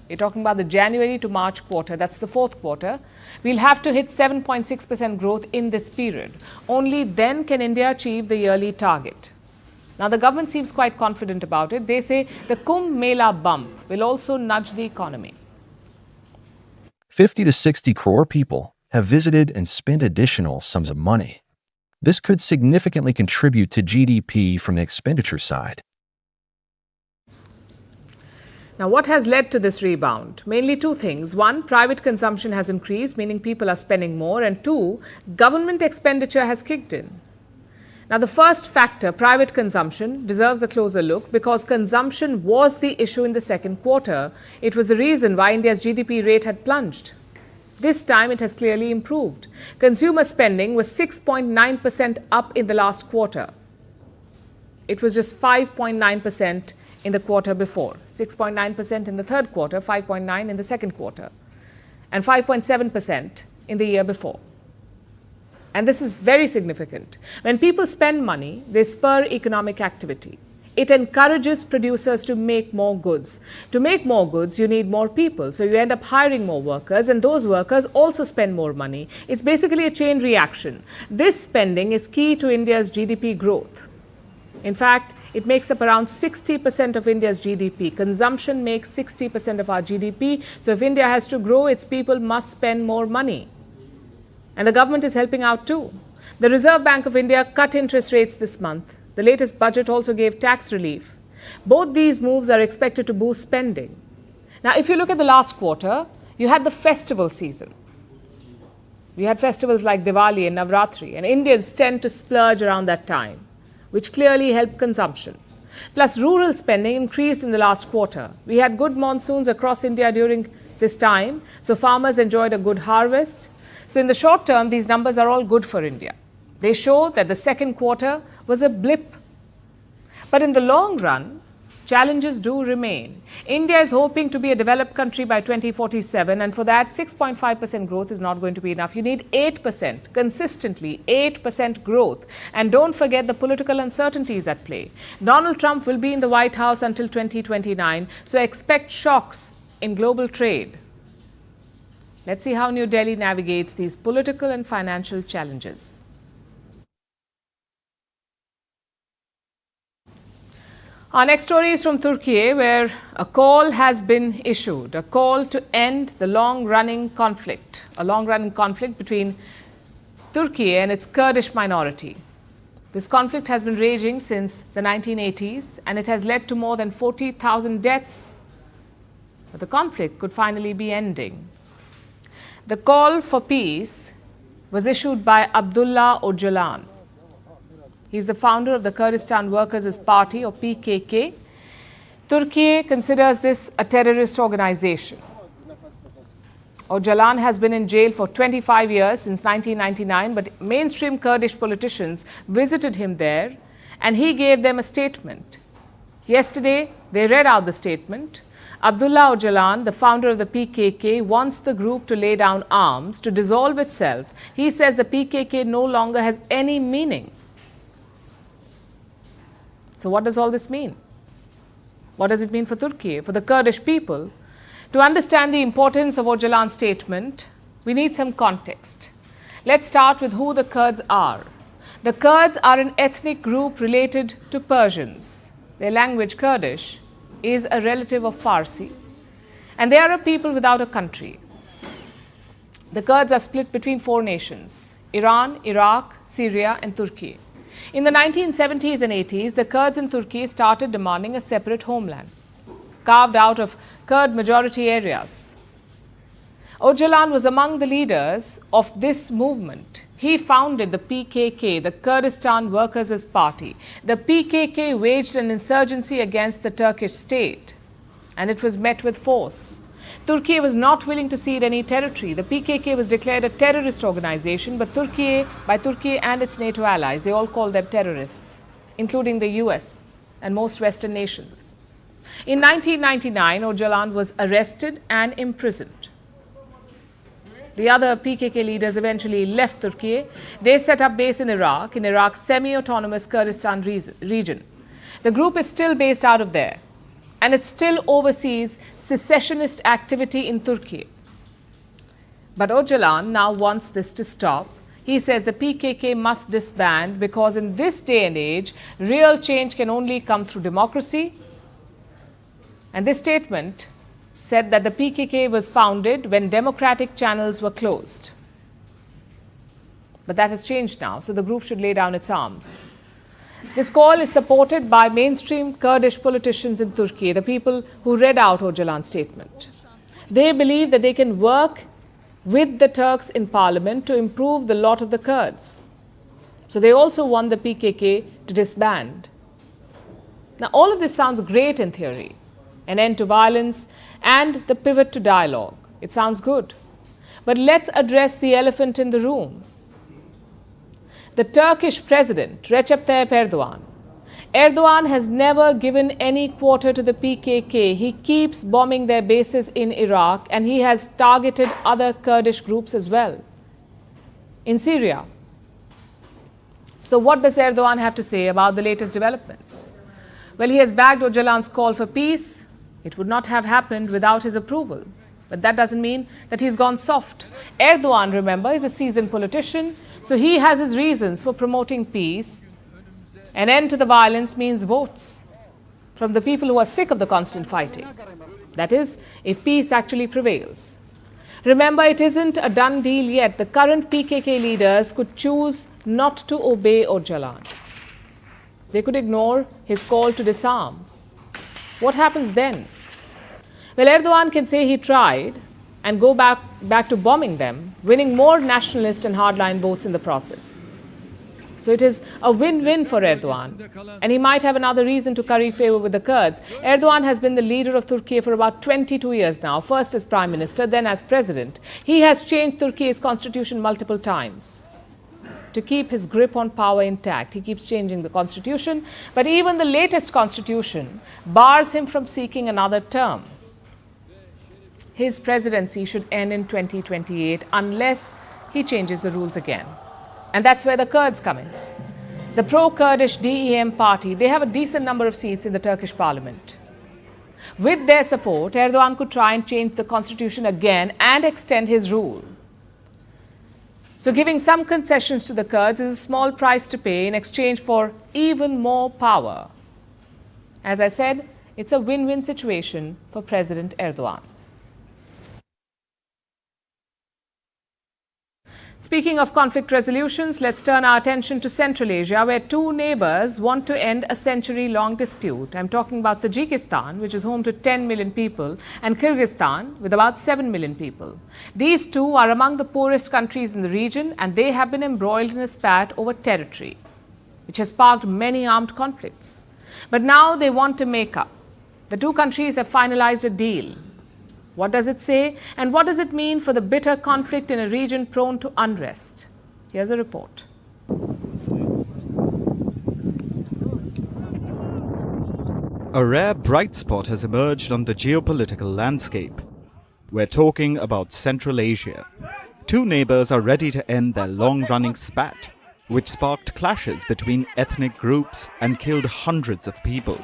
We're talking about the January to March quarter, that's the fourth quarter. We'll have to hit 7.6% growth in this period. Only then can India achieve the yearly target. Now, the government seems quite confident about it. They say the Kumbh Mela bump will also nudge the economy. 50 to 60 crore people have visited and spent additional sums of money. This could significantly contribute to GDP from the expenditure side. Now, what has led to this rebound? Mainly two things. One, private consumption has increased, meaning people are spending more. And two, government expenditure has kicked in. Now, the first factor, private consumption, deserves a closer look because consumption was the issue in the second quarter. It was the reason why India's GDP rate had plunged. This time, it has clearly improved. Consumer spending was 6.9% up in the last quarter. It was just 5.9% in the quarter before, 6.9% in the third quarter, 5.9% in the second quarter, and 5.7% in the year before. And this is very significant. When people spend money, they spur economic activity. It encourages producers to make more goods. To make more goods, you need more people. So you end up hiring more workers, and those workers also spend more money. It's basically a chain reaction. This spending is key to India's GDP growth. In fact, it makes up around 60% of India's GDP. Consumption makes 60% of our GDP. So if India has to grow, its people must spend more money. And the government is helping out too. The Reserve Bank of India cut interest rates this month. The latest budget also gave tax relief. Both these moves are expected to boost spending. Now, if you look at the last quarter, you had the festival season. We had festivals like Diwali and Navratri, and Indians tend to splurge around that time, which clearly helped consumption. Plus, rural spending increased in the last quarter. We had good monsoons across India during this time, so farmers enjoyed a good harvest. So in the short term, these numbers are all good for India. They show that the second quarter was a blip. But in the long run, challenges do remain. India is hoping to be a developed country by 2047, and for that, 6.5% growth is not going to be enough. You need 8%, consistently 8% growth. And don't forget the political uncertainties at play. Donald Trump will be in the White House until 2029, so expect shocks in global trade. Let's see how New Delhi navigates these political and financial challenges. Our next story is from Turkey, where a call has been issued, a call to end the long-running conflict, between Turkey and its Kurdish minority. This conflict has been raging since the 1980s, and it has led to more than 40,000 deaths. But the conflict could finally be ending. The call for peace was issued by Abdullah Öcalan. He's the founder of the Kurdistan Workers' Party, or PKK. Turkey considers this a terrorist organization. Öcalan has been in jail for 25 years, since 1999, but mainstream Kurdish politicians visited him there and he gave them a statement. Yesterday, they read out the statement. Abdullah Öcalan, the founder of the PKK, wants the group to lay down arms, to dissolve itself. He says the PKK no longer has any meaning. So what does all this mean? What does it mean for Turkey, for the Kurdish people? To understand the importance of Öcalan's statement, we need some context. Let's start with who the Kurds are. The Kurds are an ethnic group related to Persians. Their language, Kurdish, is a relative of Farsi, and they are a people without a country. The Kurds are split between 4 nations: Iran, Iraq, Syria, and Turkey. In the 1970s and 80s, the Kurds in Turkey started demanding a separate homeland, carved out of Kurd majority areas. Öcalan was among the leaders of this movement. He founded the PKK, the Kurdistan Workers' Party. The PKK waged an insurgency against the Turkish state, and it was met with force. Turkey was not willing to cede any territory. The PKK was declared a terrorist organization, but by Turkey and its NATO allies, they all called them terrorists, including the US and most Western nations. In 1999, Öcalan was arrested and imprisoned. The other PKK leaders eventually left Turkey. They set up base in Iraq's semi-autonomous Kurdistan region. The group is still based out of there, and it still oversees secessionist activity in Turkey. But Öcalan now wants this to stop. He says the PKK must disband because in this day and age, real change can only come through democracy. And this statement said that the PKK was founded when democratic channels were closed. But that has changed now, so the group should lay down its arms. This call is supported by mainstream Kurdish politicians in Turkey, the people who read out Öcalan's statement. They believe that they can work with the Turks in parliament to improve the lot of the Kurds. So they also want the PKK to disband. Now, all of this sounds great in theory. An end to violence and the pivot to dialogue. It sounds good. But let's address the elephant in the room. The Turkish president, Recep Tayyip Erdogan. Erdogan has never given any quarter to the PKK. He keeps bombing their bases in Iraq, and he has targeted other Kurdish groups as well in Syria. So what does Erdogan have to say about the latest developments? Well, he has backed Öcalan's call for peace. It would not have happened without his approval. But that doesn't mean that he's gone soft. Erdogan, remember, is a seasoned politician, so he has his reasons for promoting peace. An end to the violence means votes from the people who are sick of the constant fighting. That is, if peace actually prevails. Remember, it isn't a done deal yet. The current PKK leaders could choose not to obey Öcalan. They could ignore his call to disarm. What happens then? Well, Erdogan can say he tried and go back to bombing them, winning more nationalist and hardline votes in the process. So it is a win-win for Erdogan. And he might have another reason to curry favor with the Kurds. Erdogan has been the leader of Turkey for about 22 years now, first as prime minister, then as president. He has changed Turkey's constitution multiple times to keep his grip on power intact. He keeps changing the constitution, but even the latest constitution bars him from seeking another term. His presidency should end in 2028 unless he changes the rules again. And that's where the Kurds come in. The pro-Kurdish DEM party, they have a decent number of seats in the Turkish parliament. With their support, Erdogan could try and change the constitution again and extend his rule. So giving some concessions to the Kurds is a small price to pay in exchange for even more power. As I said, it's a win-win situation for President Erdogan. Speaking of conflict resolutions, let's turn our attention to Central Asia, where two neighbors want to end a century-long dispute. I'm talking about Tajikistan, which is home to 10 million people, and Kyrgyzstan, with about 7 million people. These two are among the poorest countries in the region, and they have been embroiled in a spat over territory, which has sparked many armed conflicts. But now they want to make up. The two countries have finalized a deal. What does it say, and what does it mean for the bitter conflict in a region prone to unrest? Here's a report. A rare bright spot has emerged on the geopolitical landscape. We're talking about Central Asia. Two neighbors are ready to end their long-running spat, which sparked clashes between ethnic groups and killed hundreds of people.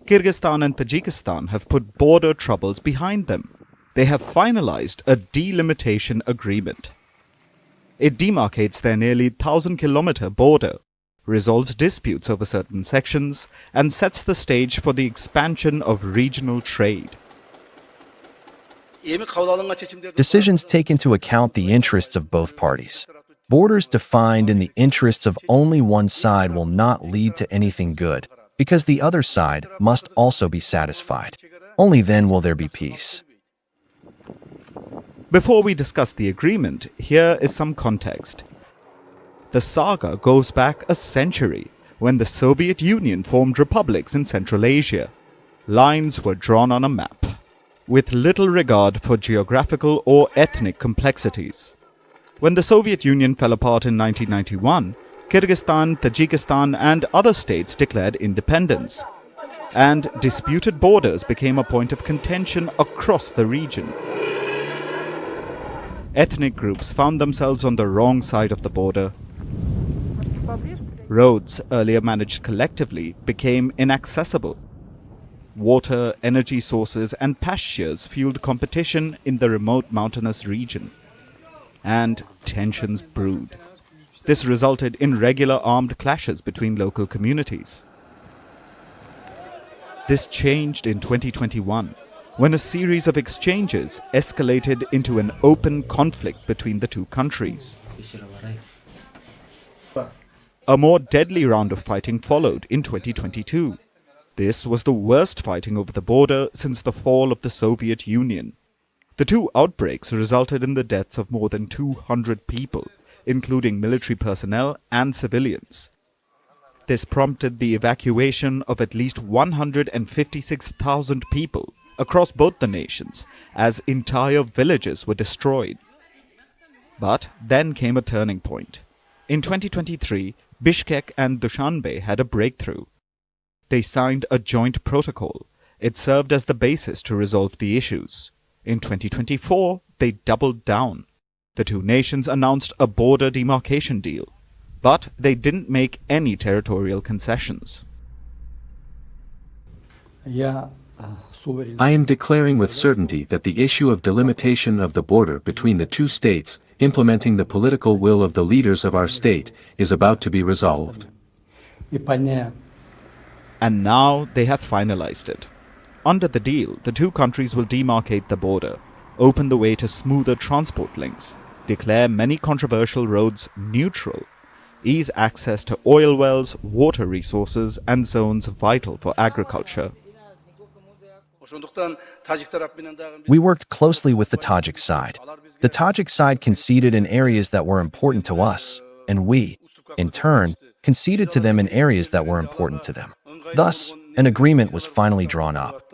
Kyrgyzstan and Tajikistan have put border troubles behind them. They have finalized a delimitation agreement. It demarcates their nearly 1,000-kilometer border, resolves disputes over certain sections, and sets the stage for the expansion of regional trade. Decisions take into account the interests of both parties. Borders defined in the interests of only one side will not lead to anything good, because the other side must also be satisfied. Only then will there be peace. Before we discuss the agreement, here is some context. The saga goes back a century, when the Soviet Union formed republics in Central Asia. Lines were drawn on a map, with little regard for geographical or ethnic complexities. When the Soviet Union fell apart in 1991, Kyrgyzstan, Tajikistan and other states declared independence, and disputed borders became a point of contention across the region. Ethnic groups found themselves on the wrong side of the border. Roads, earlier managed collectively, became inaccessible. Water, energy sources and pastures fueled competition in the remote mountainous region, and tensions brewed. This resulted in regular armed clashes between local communities. This changed in 2021, when a series of exchanges escalated into an open conflict between the two countries. A more deadly round of fighting followed in 2022. This was the worst fighting over the border since the fall of the Soviet Union. The two outbreaks resulted in the deaths of more than 200 people, including military personnel and civilians. This prompted the evacuation of at least 156,000 people across both the nations, as entire villages were destroyed. But then came a turning point. In 2023, Bishkek and Dushanbe had a breakthrough. They signed a joint protocol. It served as the basis to resolve the issues. In 2024, they doubled down. The two nations announced a border demarcation deal, but they didn't make any territorial concessions. I am declaring with certainty that the issue of delimitation of the border between the two states, implementing the political will of the leaders of our state, is about to be resolved. And now they have finalized it. Under the deal, the two countries will demarcate the border, open the way to smoother transport links, declare many controversial roads neutral, ease access to oil wells, water resources, and zones vital for agriculture. We worked closely with the Tajik side. The Tajik side conceded in areas that were important to us, and we, in turn, conceded to them in areas that were important to them. Thus, an agreement was finally drawn up.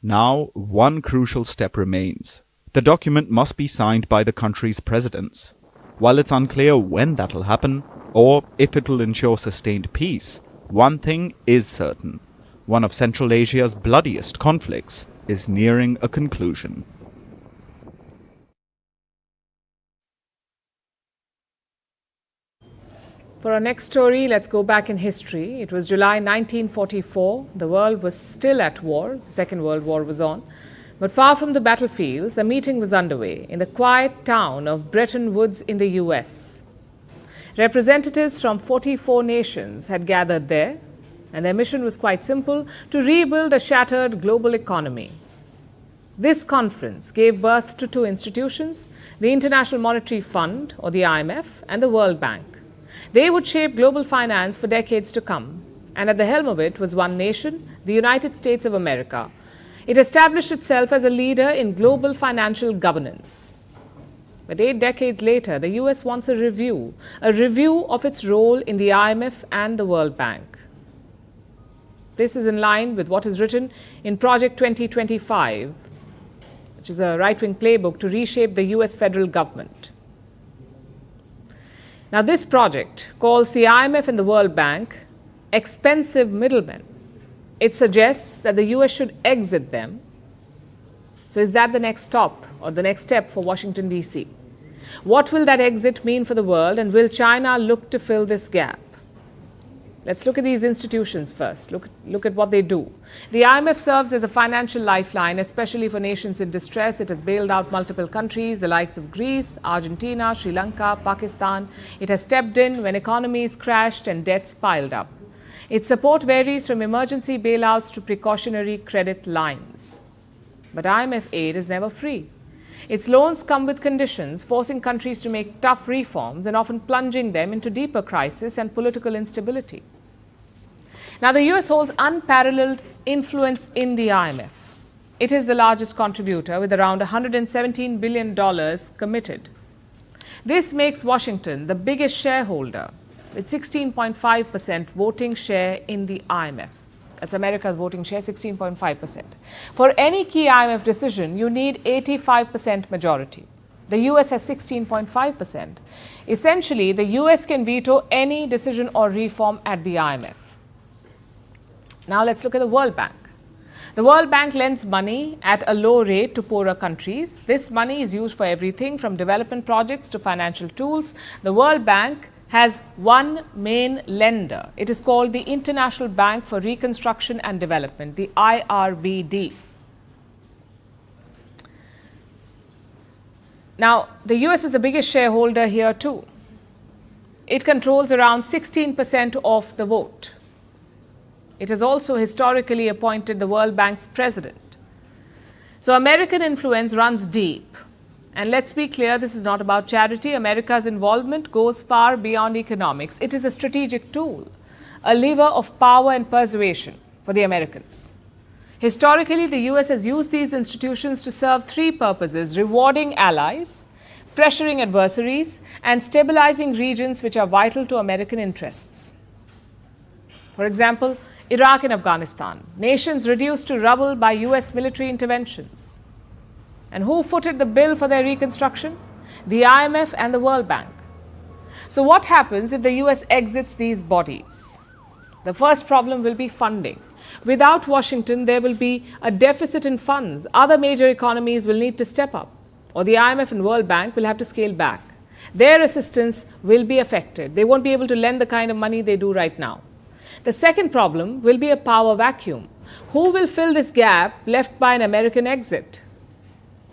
Now, one crucial step remains. The document must be signed by the country's presidents. While it's unclear when that'll happen, or if it'll ensure sustained peace, one thing is certain. One of Central Asia's bloodiest conflicts is nearing a conclusion. For our next story, let's go back in history. It was July 1944. The world was still at war. The Second World War was on. But far from the battlefields, a meeting was underway in the quiet town of Bretton Woods in the US. Representatives from 44 nations had gathered there, and their mission was quite simple: to rebuild a shattered global economy. This conference gave birth to two institutions, the International Monetary Fund, or the IMF, and the World Bank. They would shape global finance for decades to come, and at the helm of it was one nation, the United States of America. It established itself as a leader in global financial governance. But 8 decades later, the US wants a review of its role in the IMF and the World Bank. This is in line with what is written in Project 2025, which is a right-wing playbook to reshape the US federal government. Now, this project calls the IMF and the World Bank expensive middlemen. It suggests that the US should exit them. So is that the next stop or the next step for Washington, D.C.? What will that exit mean for the world, and will China look to fill this gap? Let's look at these institutions first. Look at what they do. The IMF serves as a financial lifeline, especially for nations in distress. It has bailed out multiple countries, the likes of Greece, Argentina, Sri Lanka, Pakistan. It has stepped in when economies crashed and debts piled up. Its support varies from emergency bailouts to precautionary credit lines. But IMF aid is never free. Its loans come with conditions, forcing countries to make tough reforms and often plunging them into deeper crisis and political instability. Now, the US holds unparalleled influence in the IMF. It is the largest contributor with around $117 billion committed. This makes Washington the biggest shareholder with 16.5% voting share in the IMF. That's America's voting share, 16.5%. For any key IMF decision, you need 85% majority. The US has 16.5%. Essentially, the US can veto any decision or reform at the IMF. Now let's look at the World Bank. The World Bank lends money at a low rate to poorer countries. This money is used for everything from development projects to financial tools. The World Bank has one main lender. It is called the International Bank for Reconstruction and Development, the IRBD. Now, the US is the biggest shareholder here too. It controls around 16% of the vote. It has also historically appointed the World Bank's president. So American influence runs deep. And let's be clear, this is not about charity. America's involvement goes far beyond economics. It is a strategic tool, a lever of power and persuasion for the Americans. Historically, the US has used these institutions to serve three purposes: rewarding allies, pressuring adversaries, and stabilizing regions which are vital to American interests. For example, Iraq and Afghanistan, nations reduced to rubble by US military interventions. And who footed the bill for their reconstruction? The IMF and the World Bank. So what happens if the US exits these bodies? The first problem will be funding. Without Washington, there will be a deficit in funds. Other major economies will need to step up, or the IMF and World Bank will have to scale back. Their assistance will be affected. They won't be able to lend the kind of money they do right now. The second problem will be a power vacuum. Who will fill this gap left by an American exit?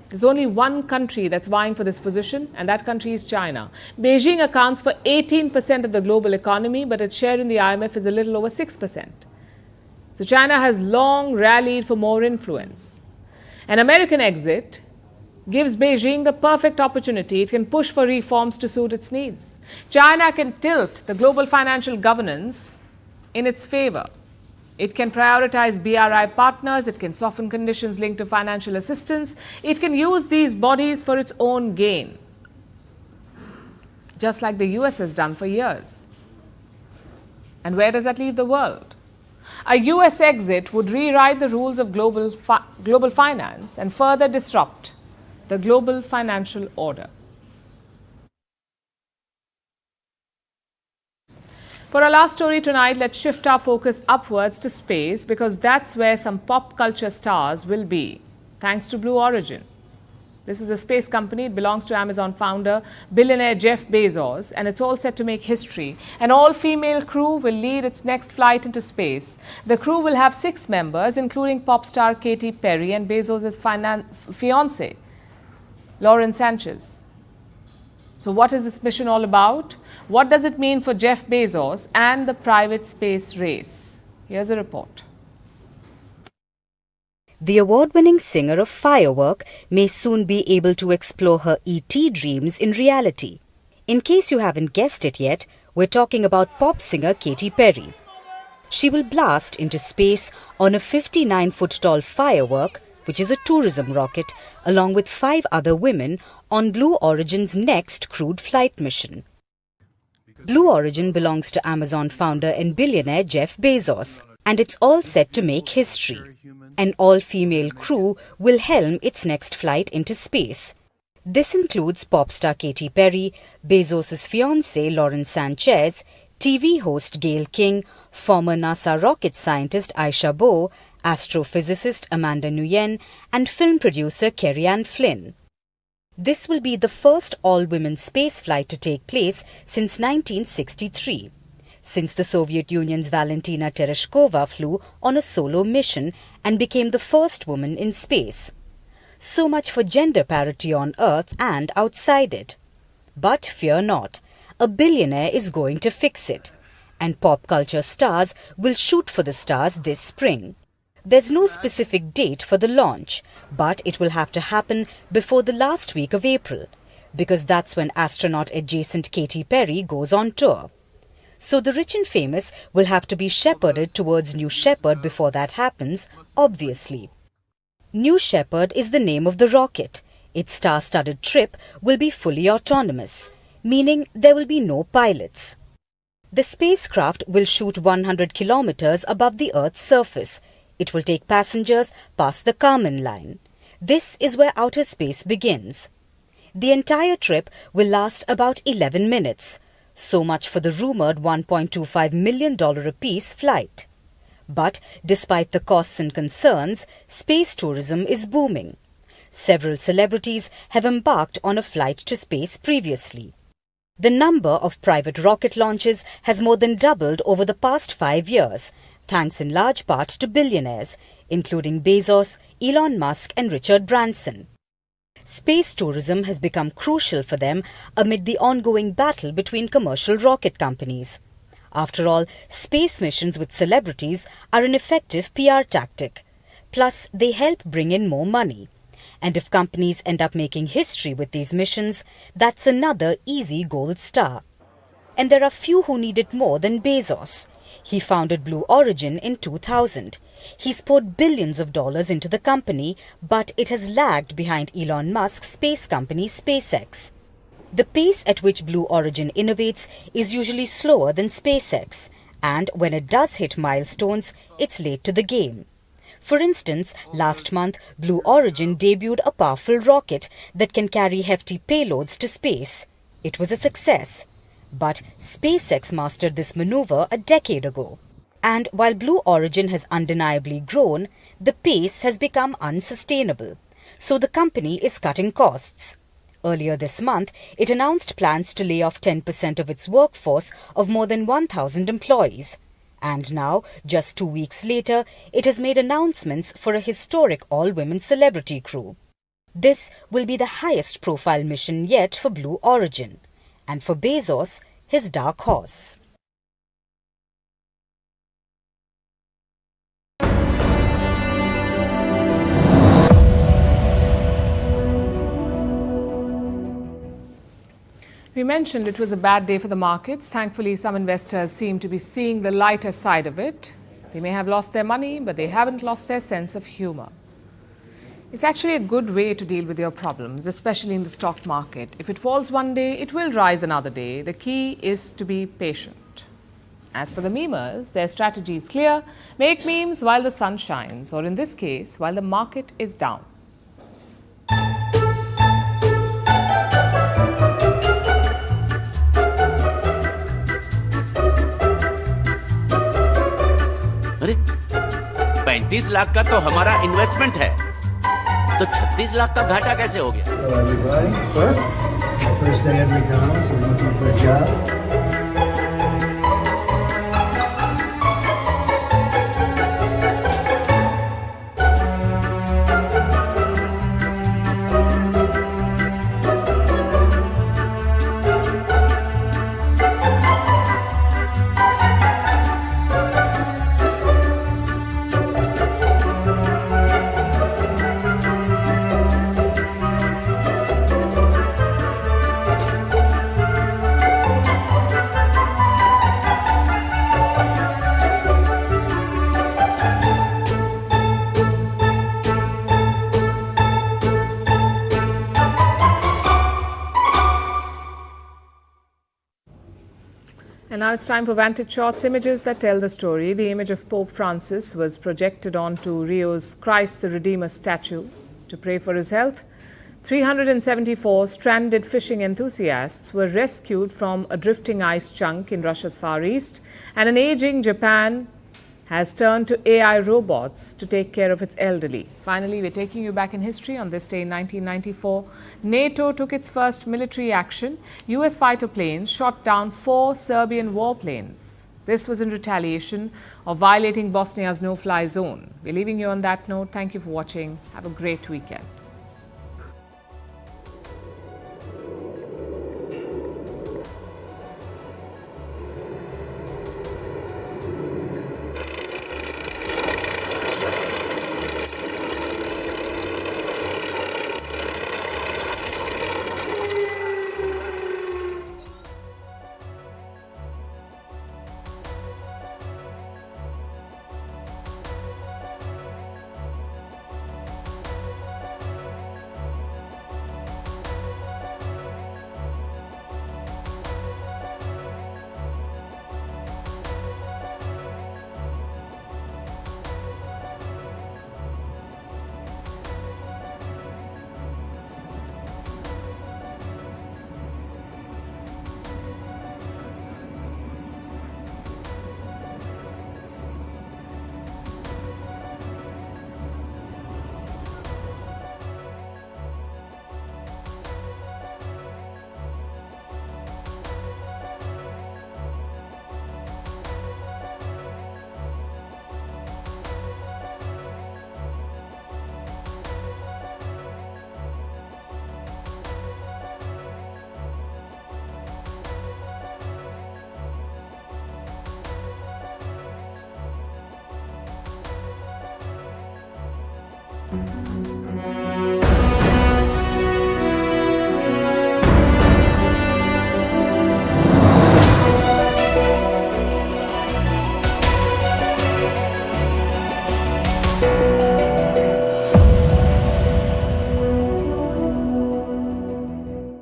There's only one country that's vying for this position, and that country is China. Beijing accounts for 18% of the global economy, but its share in the IMF is a little over 6%. So China has long rallied for more influence. An American exit gives Beijing the perfect opportunity. It can push for reforms to suit its needs. China can tilt the global financial governance in its favor. It can prioritize BRI partners. It can soften conditions linked to financial assistance. It can use these bodies for its own gain, just like the US has done for years. And where does that leave the world? A US exit would rewrite the rules of global finance and further disrupt the global financial order. For our last story tonight, let's shift our focus upwards to space, because that's where some pop culture stars will be, thanks to Blue Origin. This is a space company. It belongs to Amazon founder, billionaire Jeff Bezos, and it's all set to make history. An all-female crew will lead its next flight into space. The crew will have 6 members, including pop star Katy Perry and Bezos' fiancée, Lauren Sanchez. So what is this mission all about? What does it mean for Jeff Bezos and the private space race? Here's a report. The award-winning singer of Firework may soon be able to explore her E.T. dreams in reality. In case you haven't guessed it yet, we're talking about pop singer Katy Perry. She will blast into space on a 59-foot-tall Firework, which is a tourism rocket, along with 5 other women on Blue Origin's next crewed flight mission. Blue Origin belongs to Amazon founder and billionaire Jeff Bezos, and it's all set to make history. An all-female crew will helm its next flight into space. This includes pop star Katy Perry, Bezos' fiancée Lauren Sanchez, TV host Gayle King, former NASA rocket scientist Aisha Bowe, astrophysicist Amanda Nguyen, and film producer Kerry-Ann Flynn. This will be the first all-women spaceflight to take place since 1963. Since the Soviet Union's Valentina Tereshkova flew on a solo mission and became the first woman in space. So much for gender parity on Earth and outside it. But fear not, a billionaire is going to fix it, and pop culture stars will shoot for the stars this spring. There's no specific date for the launch, but it will have to happen before the last week of April, because that's when astronaut-adjacent Katy Perry goes on tour. So the rich and famous will have to be shepherded towards New Shepard before that happens, obviously. New Shepard is the name of the rocket. Its star-studded trip will be fully autonomous, meaning there will be no pilots. The spacecraft will shoot 100 kilometers above the Earth's surface. It will take passengers past the Kármán line. This is where outer space begins. The entire trip will last about 11 minutes. So much for the rumoured $1.25 million apiece flight. But despite the costs and concerns, space tourism is booming. Several celebrities have embarked on a flight to space previously. The number of private rocket launches has more than doubled over the past 5 years, thanks in large part to billionaires, including Bezos, Elon Musk and Richard Branson. Space tourism has become crucial for them amid the ongoing battle between commercial rocket companies. After all, space missions with celebrities are an effective PR tactic. Plus, they help bring in more money. And if companies end up making history with these missions, that's another easy gold star. And there are few who need it more than Bezos. He founded Blue Origin in 2000. He's poured billions of dollars into the company, but it has lagged behind Elon Musk's space company SpaceX. The pace at which Blue Origin innovates is usually slower than SpaceX, and when it does hit milestones, it's late to the game. For instance, last month, Blue Origin debuted a powerful rocket that can carry hefty payloads to space. It was a success. But SpaceX mastered this maneuver a decade ago. And while Blue Origin has undeniably grown, the pace has become unsustainable. So the company is cutting costs. Earlier this month, it announced plans to lay off 10% of its workforce of more than 1,000 employees. And now, just 2 weeks later, it has made announcements for a historic all-women celebrity crew. This will be the highest-profile mission yet for Blue Origin. And for Bezos, his dark horse. We mentioned it was a bad day for the markets. Thankfully, some investors seem to be seeing the lighter side of it. They may have lost their money, but they haven't lost their sense of humor. It's actually a good way to deal with your problems, especially in the stock market. If it falls one day, it will rise another day. The key is to be patient. As for the memers, their strategy is clear. Make memes while the sun shines, or in this case, while the market is down. अरे 35 लाख का तो हमारा investment है, तो 36 लाख का घाटा कैसे हो गया? Hello, everybody. Sir? First day at McDonald's. I'm looking for a job. And now it's time for Vantage Shots, images that tell the story. The image of Pope Francis was projected onto Rio's Christ the Redeemer statue to pray for his health. 374 stranded fishing enthusiasts were rescued from a drifting ice chunk in Russia's Far East. And an aging Japan has turned to AI robots to take care of its elderly. Finally, we're taking you back in history. On this day in 1994, NATO took its first military action. US fighter planes shot down 4 Serbian warplanes. This was in retaliation of violating Bosnia's no-fly zone. We're leaving you on that note. Thank you for watching. Have a great weekend.